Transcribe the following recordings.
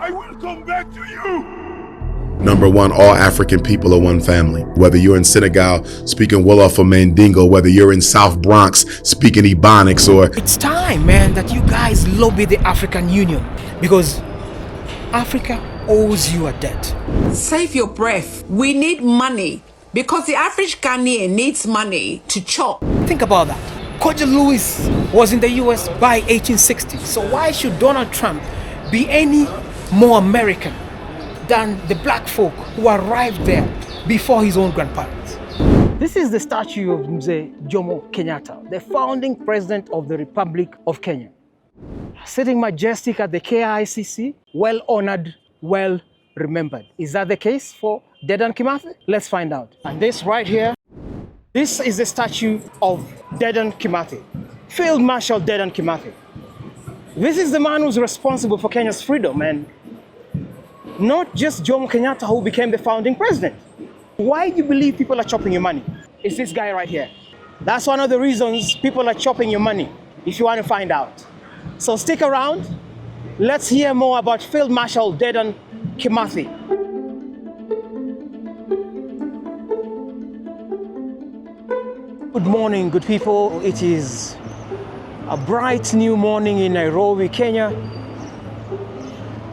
I will come back to you. Number one, all African people are one family. Whether you're in Senegal speaking Wolof or Mandingo, whether you're in South Bronx speaking Ebonics or... It's time, man, that you guys lobby the African Union because Africa owes you a debt. Save your breath. We need money because the average Ghanaian needs money to chop. Think about that. Kojo Lewis was in the US by 1860. So why should Donald Trump be any more American than the black folk who arrived there before his own grandparents? This is the statue of Mzee Jomo Kenyatta, the founding president of the Republic of Kenya. Sitting majestic at the KICC, well honored, well remembered. Is that the case for Dedan Kimathi? Let's find out. And this right here, this is the statue of Dedan Kimathi, Field Marshal Dedan Kimathi. This is the man who's responsible for Kenya's freedom, and not just Jomo Kenyatta who became the founding president. Why do you believe people are chopping your money? It's this guy right here. That's one of the reasons people are chopping your money, if you want to find out. So stick around. Let's hear more about Field Marshal Dedan Kimathi. Good morning, good people. It is a bright new morning in Nairobi, Kenya.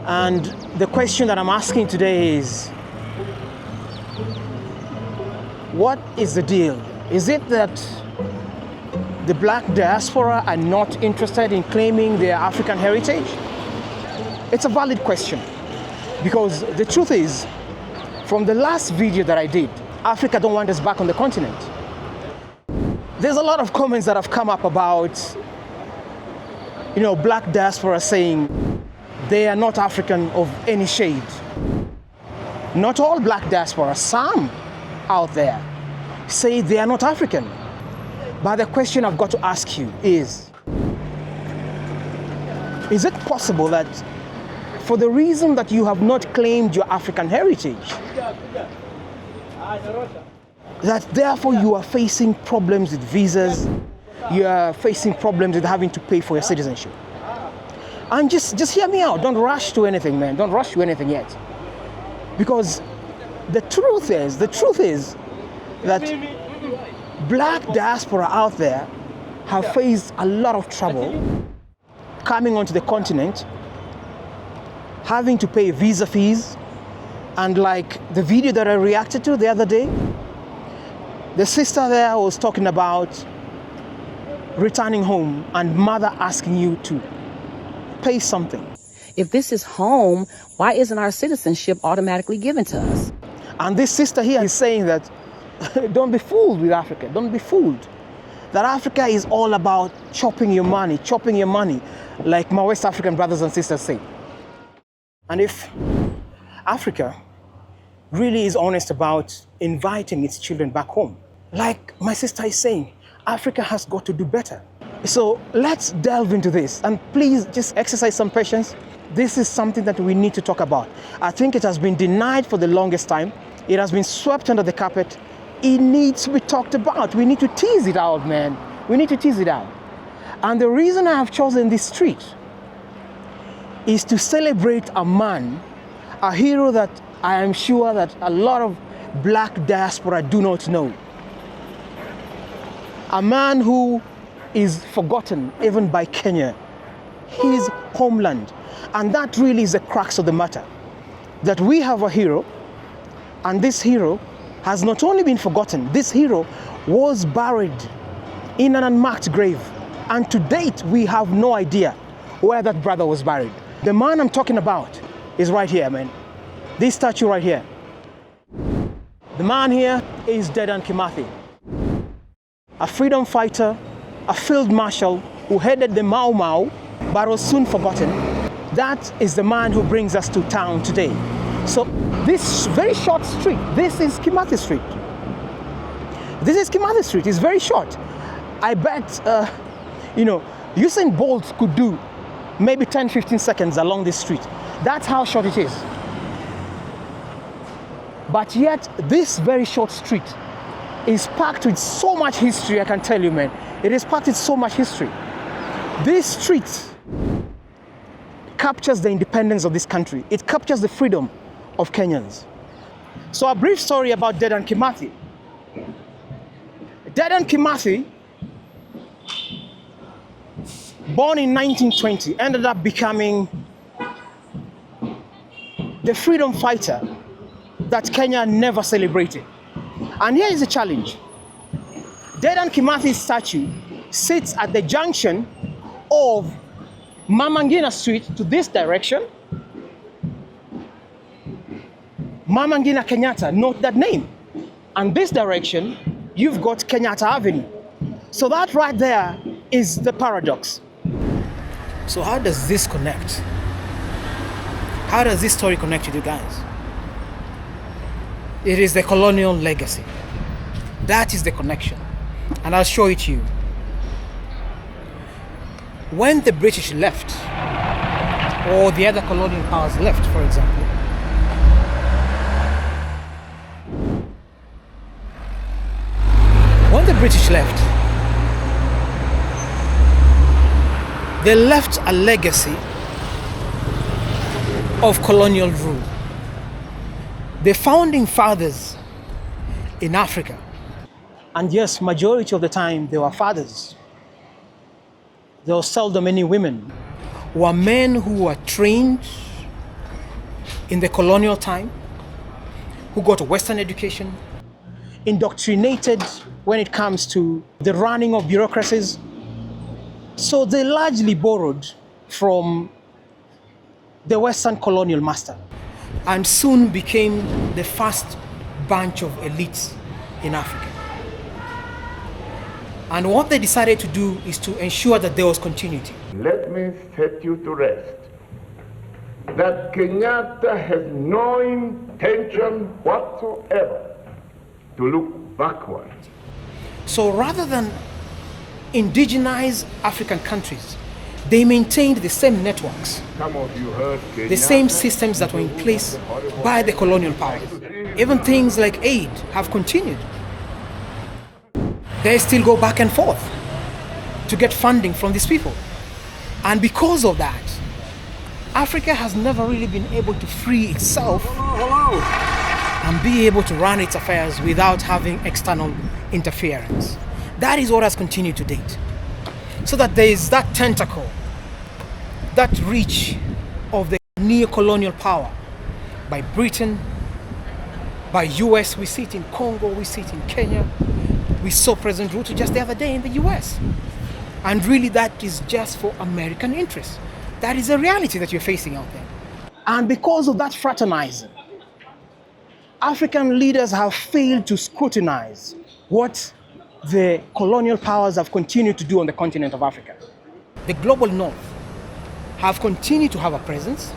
And the question that I'm asking today is, what is the deal? Is it that the black diaspora are not interested in claiming their African heritage? It's a valid question because the truth is, from the last video that I did, Africa don't want us back on the continent. There's a lot of comments that have come up about, black diaspora saying they are not African of any shade. Not all black diaspora, some out there say they are not African. But the question I've got to ask you is it possible that for the reason that you have not claimed your African heritage, that therefore you are facing problems with visas, you are facing problems with having to pay for your citizenship? And just hear me out. Don't rush to anything, man. Don't rush to anything yet. Because the truth is that black diaspora out there have faced a lot of trouble coming onto the continent, having to pay visa fees, and like the video that I reacted to the other day, the sister there was talking about returning home and mother asking you to pay something. If this is home, why isn't our citizenship automatically given to us? And this sister here is saying that don't be fooled with Africa. Don't be fooled. That Africa is all about chopping your money, like my West African brothers and sisters say. And if Africa really is honest about inviting its children back home, like my sister is saying, Africa has got to do better. So let's delve into this, and please just exercise some patience. This is something that we need to talk about. I think it has been denied for the longest time. It has been swept under the carpet. It needs to be talked about. We need to tease it out, man. We need to tease it out. And the reason I have chosen this street is to celebrate a man, a hero that I am sure that a lot of black diaspora do not know. A man who is forgotten even by Kenya, his homeland. And that really is the crux of the matter. That we have a hero, and this hero has not only been forgotten, this hero was buried in an unmarked grave. And to date, we have no idea where that brother was buried. The man I'm talking about is right here, man. This statue right here. The man here is Dedan Kimathi, a freedom fighter, a field marshal who headed the Mau Mau, but was soon forgotten. That is the man who brings us to town today. So this very short street, this is Kimathi Street. This is Kimathi Street. It's very short. I bet, Usain Bolt could do maybe 10, 15 seconds along this street. That's how short it is. But yet, this very short street is packed with so much history, I can tell you, man. It is packed with so much history. This street captures the independence of this country. It captures the freedom of Kenyans. So a brief story about Dedan Kimathi. Dedan Kimathi, born in 1920, ended up becoming the freedom fighter that Kenya never celebrated. And here is the challenge. Dedan Kimathi's statue sits at the junction of Mama Ngina Street to this direction. Mama Ngina Kenyatta, note that name. And this direction, you've got Kenyatta Avenue. So that right there is the paradox. So how does this connect? How does this story connect with you guys? It is the colonial legacy. That is the connection. And I'll show it to you. When the British left, or the other colonial powers left, for example, when the British left, they left a legacy of colonial rule. The founding fathers in Africa, and yes, majority of the time they were fathers, there were seldom any women, were men who were trained in the colonial time, who got a Western education, indoctrinated when it comes to the running of bureaucracies. So they largely borrowed from the Western colonial master and soon became the first bunch of elites in Africa. And what they decided to do is to ensure that there was continuity. Let me set you to rest that Kenyatta has no intention whatsoever to look backward. So rather than indigenize African countries, they maintained the same networks, Some of you heard Kenyatta, the same systems that were in place by the colonial powers. Even things like aid have continued. They still go back and forth to get funding from these people. And because of that, Africa has never really been able to free itself and be able to run its affairs without having external interference. That is what has continued to date. So that there is that tentacle, that reach of the neocolonial power by Britain, by US. We see it in Congo, we see it in Kenya. We saw President Ruto just the other day in the US. And really that is just for American interests. That is a reality that you're facing out there. And because of that fraternizing, African leaders have failed to scrutinize what the colonial powers have continued to do on the continent of Africa. The global north have continued to have a presence.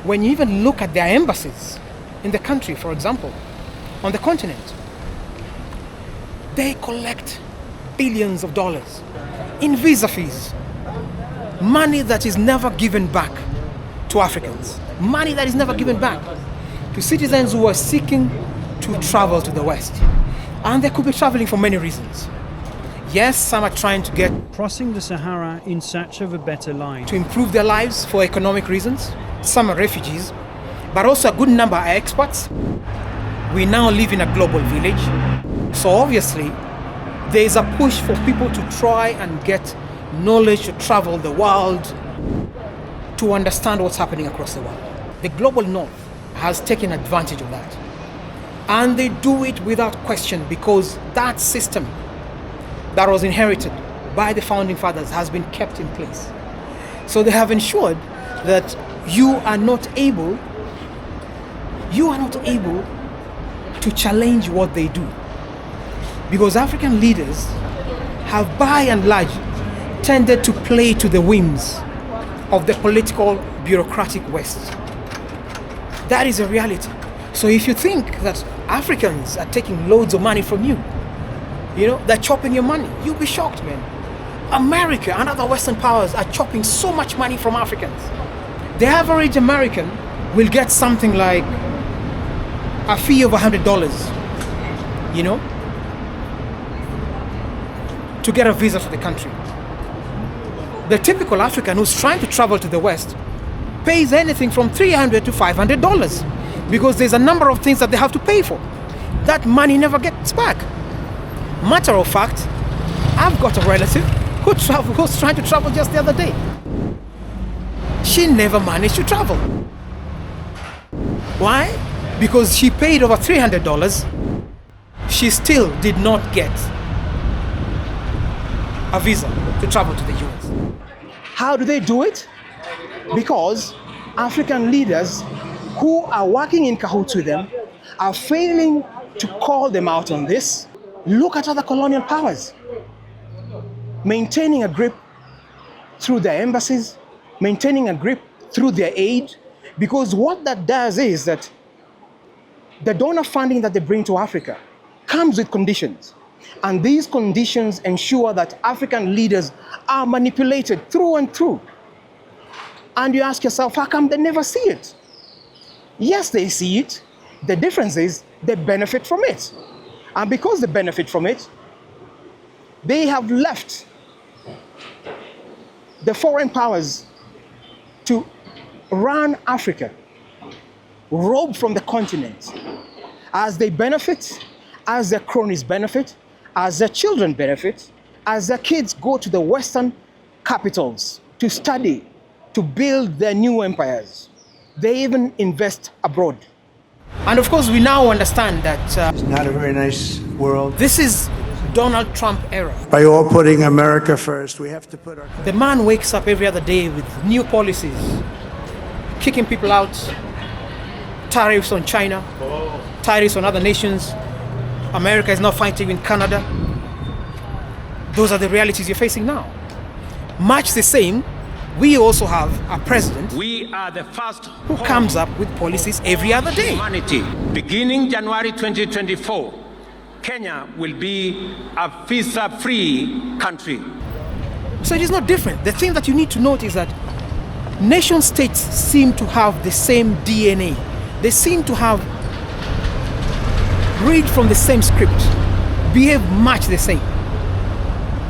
When you even look at their embassies in the country, for example, on the continent, they collect billions of dollars in visa fees. Money that is never given back to Africans. Money that is never given back to citizens who are seeking to travel to the West. And they could be traveling for many reasons. Yes, some are trying to get crossing the Sahara in search of a better life, to improve their lives for economic reasons. Some are refugees, but also a good number are expats. We now live in a global village. So obviously, there is a push for people to try and get knowledge, to travel the world, to understand what's happening across the world. The global north has taken advantage of that. And they do it without question because that system that was inherited by the founding fathers has been kept in place. So they have ensured that you are not able to challenge what they do. Because African leaders have by and large tended to play to the whims of the political bureaucratic West. That is a reality. So if you think that Africans are taking loads of money from you, they're chopping your money, you'll be shocked, man. America and other Western powers are chopping so much money from Africans. The average American will get something like a fee of $100, to get a visa to the country. The typical African who's trying to travel to the West pays anything from $300 to $500 because there's a number of things that they have to pay for. That money never gets back. Matter of fact, I've got a relative who's trying to travel just the other day. She never managed to travel. Why? Because she paid over $300. She still did not get a visa to travel to the US. How do they do it? Because African leaders who are working in cahoots with them are failing to call them out on this. Look at other colonial powers maintaining a grip through their embassies, maintaining a grip through their aid, because what that does is that the donor funding that they bring to Africa comes with conditions. And these conditions ensure that African leaders are manipulated through and through. And you ask yourself, how come they never see it? Yes, they see it. The difference is they benefit from it. And because they benefit from it, they have left the foreign powers to run Africa, rob from the continent. As they benefit, as their cronies benefit, as their children benefit, as their kids go to the Western capitals to study, to build their new empires, they even invest abroad. And of course, we now understand that It's not a very nice world. this is Donald Trump era. By all putting America first, we have to put our... The man wakes up every other day with new policies, kicking people out, tariffs on China, tariffs on other nations. America is now fighting in Canada. Those are the realities you're facing now. Much the same, we also have a president We are the first who comes up with policies every other day. humanity. Beginning January 2024, Kenya will be a visa-free country. So it is not different. The thing that you need to note is that nation states seem to have the same DNA. They seem to have read from the same script, behave much the same.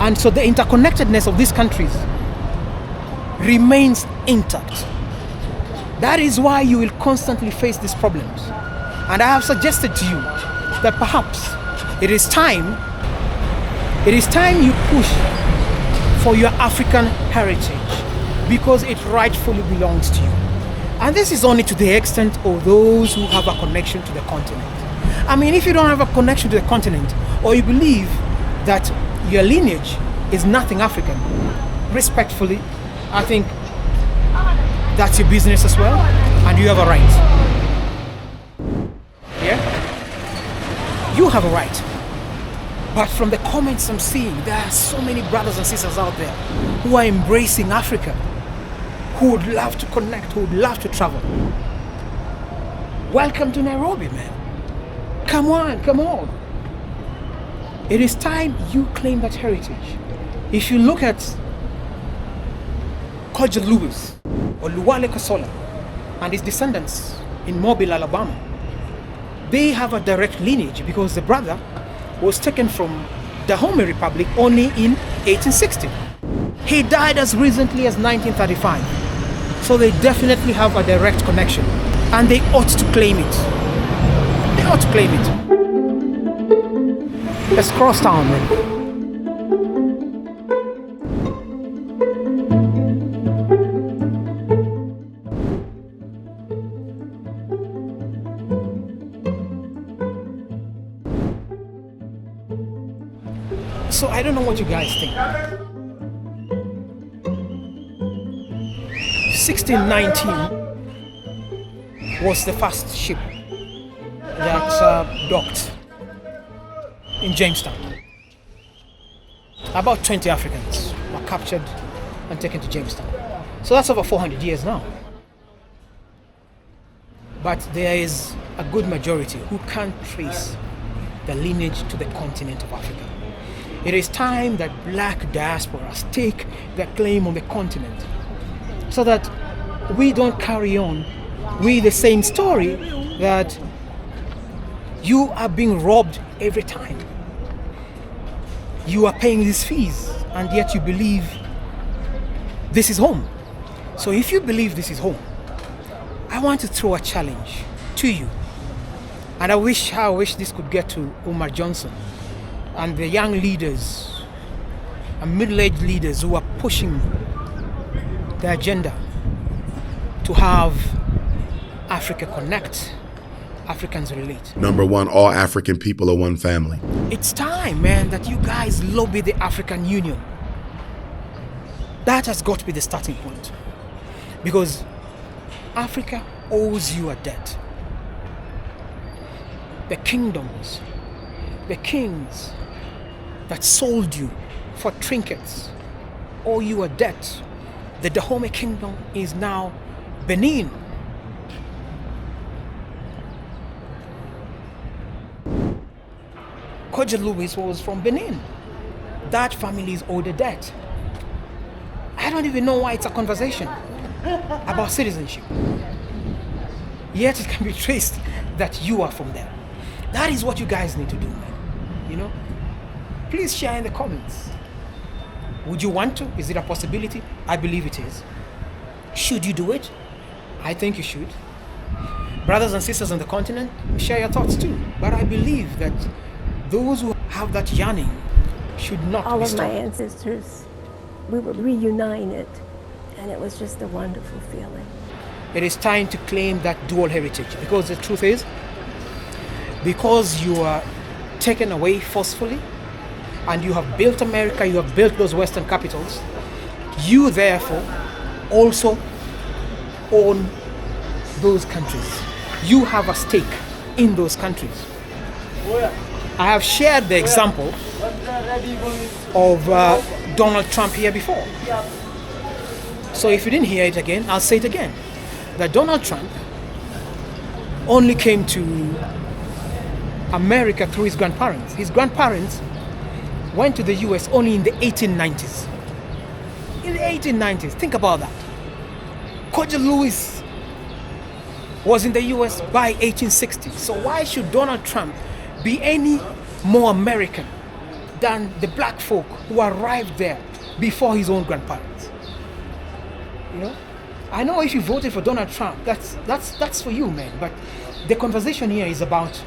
And so the interconnectedness of these countries remains intact. That is why you will constantly face these problems. And I have suggested to you that perhaps it is time you push for your African heritage because it rightfully belongs to you. And this is only to the extent of those who have a connection to the continent. I mean, if you don't have a connection to the continent, or you believe that your lineage is nothing African, respectfully, I think that's your business as well, and you have a right. Yeah? You have a right. But from the comments I'm seeing, there are so many brothers and sisters out there who are embracing Africa, who would love to connect, who would love to travel. Welcome to Nairobi, man. Come on, come on. It is time you claim that heritage. If you look at Kojo Lewis or Luwale Kasola and his descendants in Mobile, Alabama, they have a direct lineage because the brother was taken from the Dahomey Republic only in 1860. He died as recently as 1935. So they definitely have a direct connection and they ought to claim it. They ought to claim it. Let's cross town, man. So I don't know what you guys think. 1619 was the first ship that docked in Jamestown. About 20 Africans were captured and taken to Jamestown. So that's over 400 years now. But there is a good majority who can't trace the lineage to the continent of Africa. It is time that black diasporas take their claim on the continent so that we don't carry on with the same story that you are being robbed every time. You are paying these fees and yet you believe this is home. So if you believe this is home, I want to throw a challenge to you. And I wish this could get to UmarJohnson and the young leaders and middle-aged leaders who are pushing the agenda to have Africa connect, Africans relate. Number one, all African people are one family. It's time, man, that you guys lobby the African Union. That has got to be the starting point. Because Africa owes you a debt. The kingdoms, the kings that sold you for trinkets owe you a debt. The Dahomey Kingdom is now Benin. Kojo Lewis was from Benin. That family is owed a debt. I don't even know why it's a conversation about citizenship. Yet it can be traced that you are from there. That is what you guys need to do, man. You know? Please share in the comments. Would you want to? Is it a possibility? I believe it is. Should you do it? I think you should. Brothers and sisters on the continent, share your thoughts too. But I believe that those who have that yearning should not all be of my stopped. ancestors, we were reunited, and it was just a wonderful feeling. It is time to claim that dual heritage, because the truth is, because you are taken away forcefully and you have built America, you have built those Western capitals, you therefore also own those countries. You have a stake in those countries. I have shared the example of Donald Trump here before. So if you didn't hear it again, I'll say it again. That Donald Trump only came to America through his grandparents. His grandparents went to the US only in the 1890s. In the 1890s, think about that. Kojo Lewis was in the US by 1860. So why should Donald Trump be any more American than the black folk who arrived there before his own grandparents? You know? I know if you voted for Donald Trump, that's for you, man. But the conversation here is about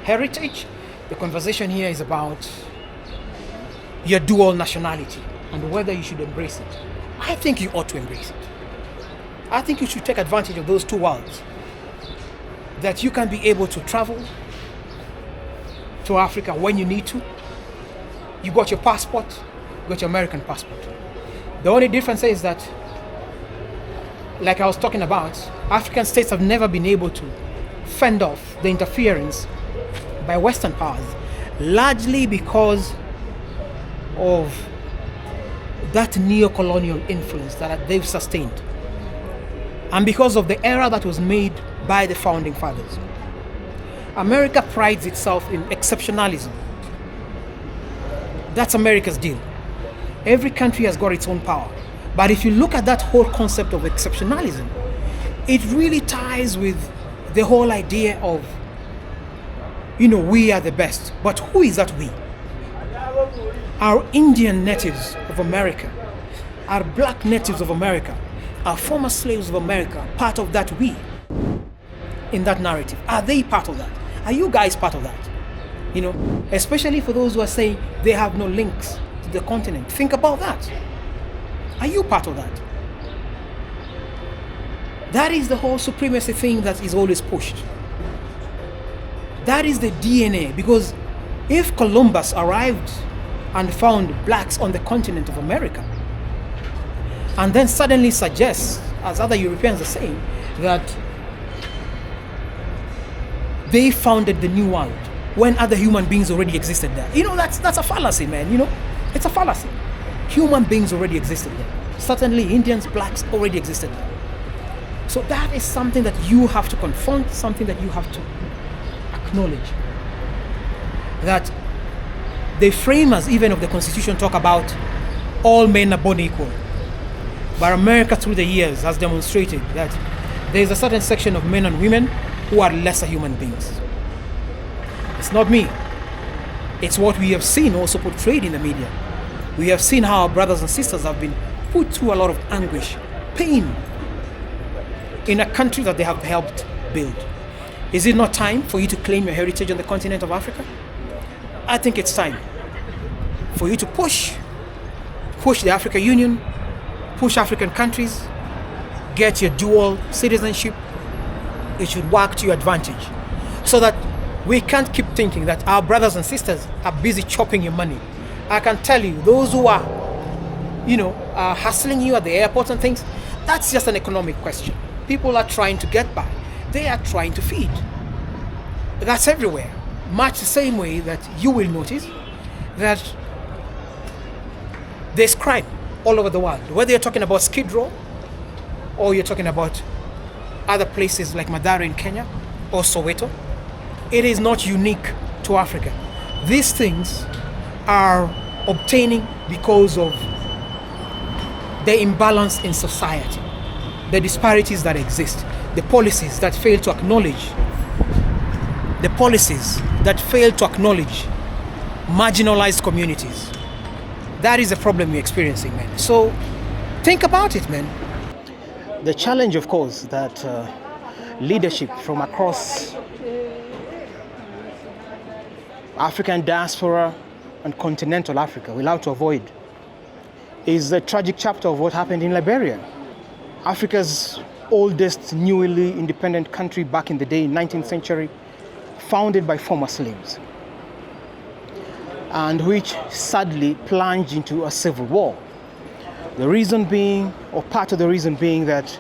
heritage. The conversation here is about your dual nationality and whether you should embrace it. I think you ought to embrace it. I think you should take advantage of those two worlds. That you can be able to travel to Africa when you need to. You got your passport, you got your American passport. The only difference is that, like I was talking about, African states have never been able to fend off the interference by Western powers, largely because of that neocolonial influence that they've sustained, and because of the error that was made by the founding fathers. America prides itself in exceptionalism. That's America's deal. Every country has got its own power. But if you look at that whole concept of exceptionalism, it really ties with the whole idea of, we are the best. But who is that we? Our Indian natives of America, our black natives of America, our former slaves of America, part of that we, in that narrative. Are they part of that? Are you guys part of that? Especially for those who are saying they have no links to the continent. Think about that. Are you part of that? That is the whole supremacy thing that is always pushed. That is the DNA, because if Columbus arrived and found blacks on the continent of America, and then suddenly suggests, as other Europeans are saying, that they founded the New World when other human beings already existed there. That's a fallacy, man. It's a fallacy. Human beings already existed there. Certainly Indians, blacks already existed there. So that is something that you have to confront, something that you have to acknowledge. That the framers even of the Constitution talk about all men are born equal. But America through the years has demonstrated that there is a certain section of men and women who are lesser human beings. It's not me. It's what we have seen also portrayed in the media. We have seen how our brothers and sisters have been put through a lot of anguish, pain, in a country that they have helped build. Is it not time for you to claim your heritage on the continent of Africa? I think it's time for you to push the African Union, push African countries, get your dual citizenship. It should work to your advantage, so that we can't keep thinking that our brothers and sisters are busy chopping your money. I can tell you, those who are, hustling you at the airports and things, that's just an economic question. People are trying to get by. They are trying to feed. That's everywhere. Much the same way that you will notice that there's crime all over the world. Whether you're talking about Skid Row, or you're talking about other places like Madara in Kenya or Soweto, it is not unique to Africa. These things are obtaining because of the imbalance in society, the disparities that exist, the policies that fail to acknowledge marginalized communities. That is a problem we're experiencing, man. So think about it, man. The challenge, of course, that leadership from across African diaspora and continental Africa will have to avoid is the tragic chapter of what happened in Liberia. Africa's oldest newly independent country back in the day, 19th century, founded by former slaves, and which sadly plunged into a civil war. The reason being, or part of the reason being, that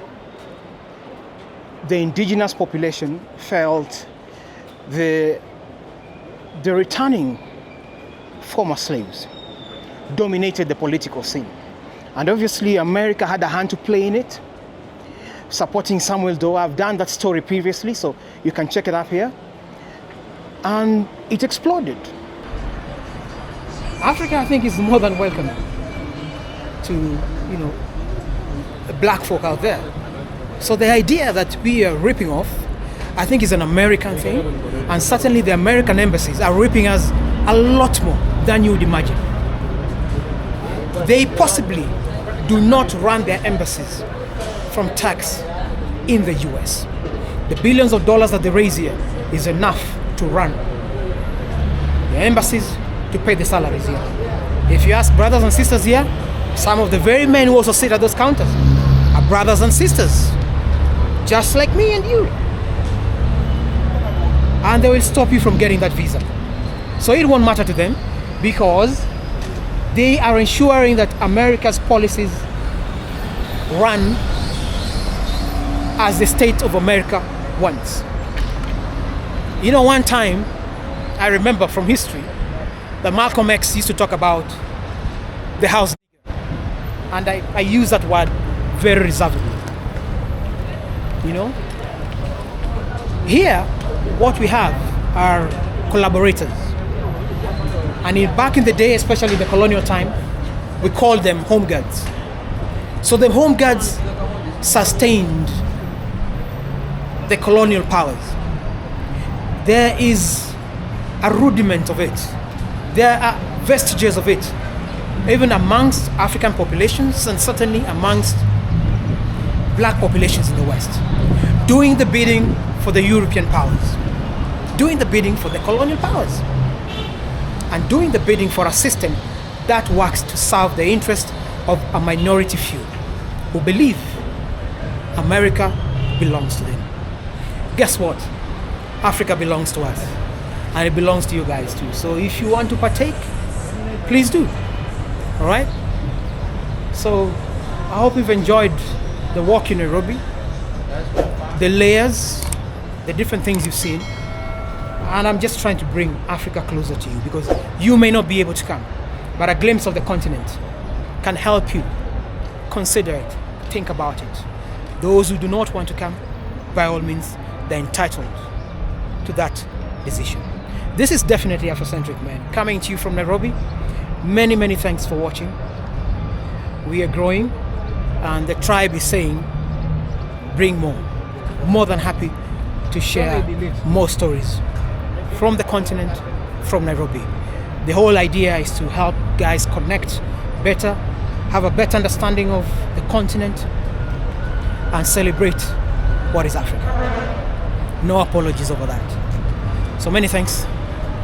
the indigenous population felt the returning former slaves dominated the political scene. And obviously America had a hand to play in it, supporting Samuel Doe. I've done that story previously, so you can check it up here. And it exploded. Africa, I think, is more than welcome to, the black folk out there. So the idea that we are ripping off, I think, is an American thing. And certainly the American embassies are ripping us a lot more than you would imagine. They possibly do not run their embassies from tax in the US. The billions of dollars that they raise here is enough to run the embassies, to pay the salaries here. If you ask brothers and sisters here, some of the very men who also sit at those counters are brothers and sisters, just like me and you. And they will stop you from getting that visa. So it won't matter to them, because they are ensuring that America's policies run as the state of America wants. One time, I remember from history, that Malcolm X used to talk about the house nigger. And I use that word very reservedly. Here, what we have are collaborators. And back in the day, especially the colonial time, we called them home guards. So the home guards sustained the colonial powers. There is a rudiment of it. There are vestiges of it, even amongst African populations and certainly amongst black populations in the West, doing the bidding for the European powers, doing the bidding for the colonial powers, and doing the bidding for a system that works to serve the interest of a minority few who believe America belongs to them. Guess what? Africa belongs to us, and it belongs to you guys too. So if you want to partake, please do. All right? So I hope you've enjoyed the walk in Nairobi, the layers, the different things you've seen. And I'm just trying to bring Africa closer to you, because you may not be able to come, but a glimpse of the continent can help you consider it, think about it. Those who do not want to come, by all means, they're entitled to that decision. This is definitely Afrocentric, man, coming to you from Nairobi. Many, many thanks for watching. We are growing, and the tribe is saying, bring more. More than happy to share more stories from the continent, from Nairobi. The whole idea is to help guys connect better, have a better understanding of the continent, and celebrate what is Africa. No apologies over that. So many thanks.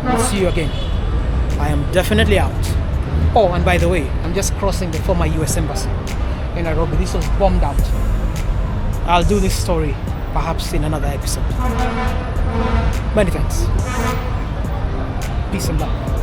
We'll see you again. I am definitely out. Oh, and by the way, I'm just crossing the former US Embassy in Nairobi. This was bombed out. I'll do this story perhaps in another episode. Many thanks. Peace and love.